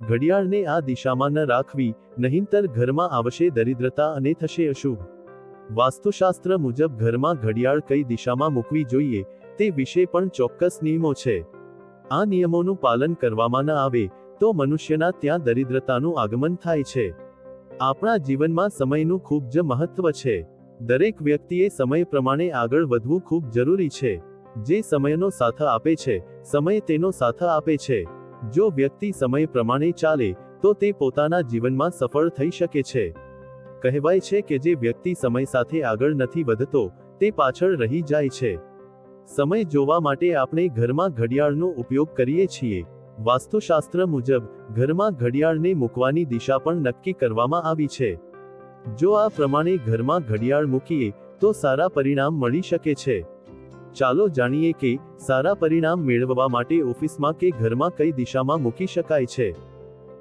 ઘડિયાળને આ દિશામાં ન રાખવી, નહીંતર ઘરમાં આવશે દરિદ્રતા અને થશે અશુભ. વાસ્તુશાસ્ત્ર મુજબ ઘરમાં ઘડિયાળ કઈ દિશામાં મૂકવી જોઈએ તે વિશે પણ ચોક્કસ નિયમો છે. આ નિયમોનું પાલન કરવામાં ન આવે તો મનુષ્યના ત્યાં દરિદ્રતાનું આગમન થાય છે. આપણા જીવનમાં સમયનું ખૂબ જ મહત્વ છે. દરેક વ્યક્તિએ સમય પ્રમાણે આગળ વધવું ખૂબ જરૂરી છે. જે સમયનો સાથ આપે છે, સમય તેનો સાથ આપે છે. જો વ્યક્તિ સમય પ્રમાણે ચાલે તો તે પોતાના જીવનમાં સફળ થઈ શકે છે. કહેવાય છે કે જે વ્યક્તિ સમય સાથે આગળ નથી વધતો તે પાછળ રહી જાય છે. સમય જોવા માટે આપણે ઘરમાં ઘડિયાળનો ઉપયોગ કરીએ છીએ. વાસ્તુશાસ્ત્ર મુજબ ઘરમાં ઘડિયાળને મૂકવાની દિશા પણ નક્કી કરવામાં આવી છે. જો આ પ્રમાણે ઘરમાં ઘડિયાળ મૂકીએ તો સારા પરિણામ મળી શકે છે. ચાલો જાણીએ કે સારા પરિણામ મેળવવા માટે ઓફિસમાં કે ઘરમાં કઈ દિશામાં મૂકી શકાય છે.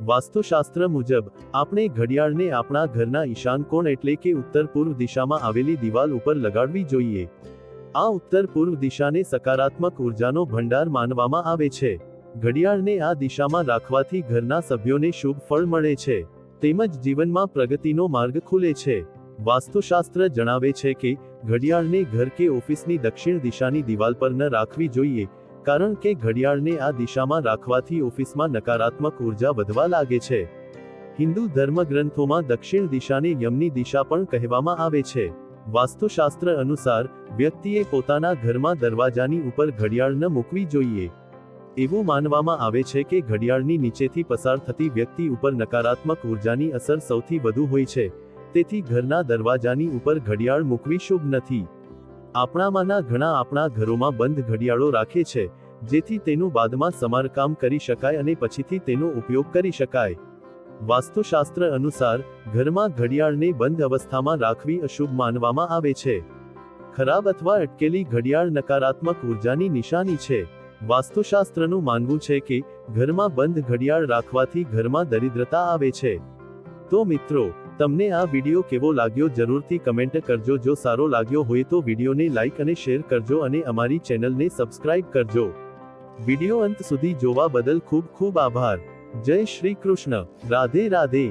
વાસ્તુશાસ્ત્ર મુજબ આપણે ઘડિયાળને આપણા ઘરના ઈશાન કોણ એટલે કે ઉત્તર પૂર્વ દિશામાં આવેલી દિવાલ ઉપર લગાડવી જોઈએ. આ ઉત્તર પૂર્વ દિશાને સકારાત્મક ઉર્જાનો ભંડાર માનવામાં આવે છે. ઘડિયાળને આ દિશામાં રાખવાથી ઘરના સભ્યોને શુભ ફળ મળે છે, તેમજ જીવનમાં પ્રગતિનો માર્ગ ખુલે છે. વાસ્તુશાસ્ત્ર જણાવે છે કે ઘડિયાળને ઘર કે ઓફિસની દક્ષિણ દિશાની દિવાલ પર ન રાખવી જોઈએ, કારણ કે ઘડિયાળને આ દિશામાં રાખવાથી ઓફિસમાં નકારાત્મક ઉર્જા વધવા લાગે છે. હિન્દુ ધર્મગ્રંથોમાં દક્ષિણ દિશાને યમની દિશા પણ કહેવામાં આવે છે. વાસ્તુશાસ્ત્ર અનુસાર વ્યક્તિએ પોતાના ઘરમાં દરવાજાની ઉપર ઘડિયાળ ન મૂકવી જોઈએ. એવું માનવામાં આવે છે કે ઘડિયાળની નીચેથી પસાર થતી વ્યક્તિ ઉપર નકારાત્મક ઉર્જાની અસર સૌથી વધુ હોય છે, તેથી ઘરના દરવાજાની ઉપર ઘડિયાળ મૂકવી શુભ નથી. આપણામાંના ઘણા આપણા ઘરોમાં બંધ ઘડિયાળો રાખે છે, જેથી તેનું બાદમાં સમારકામ કરી શકાય અને પછીથી તેનો ઉપયોગ કરી શકાય. વાસ્તુશાસ્ત્ર અનુસાર ઘરમાં ઘડિયાળને બંધ અવસ્થામાં રાખવી અશુભ માનવામાં આવે છે. ખરાબ અથવા અટકેલી ઘડિયાળ નકારાત્મક ઉર્જાની નિશાની છે. વાસ્તુશાસ્ત્રનું માનવું છે કે ઘરમાં બંધ ઘડિયાળ રાખવાથી ઘરમાં દરિદ્રતા આવે છે. તો મિત્રો, તમને આ વિડિયો કેવો લાગ્યો જરૂરથી કમેન્ટ કરજો. જો સારો લાગ્યો હોય તો વિડિયોને લાઈક અને શેર કરજો અને અમારી ચેનલને સબસ્ક્રાઇબ કરજો. વિડિયો અંત સુધી જોવા બદલ ખૂબ ખૂબ આભાર. જય શ્રી કૃષ્ણ. રાધે રાધે.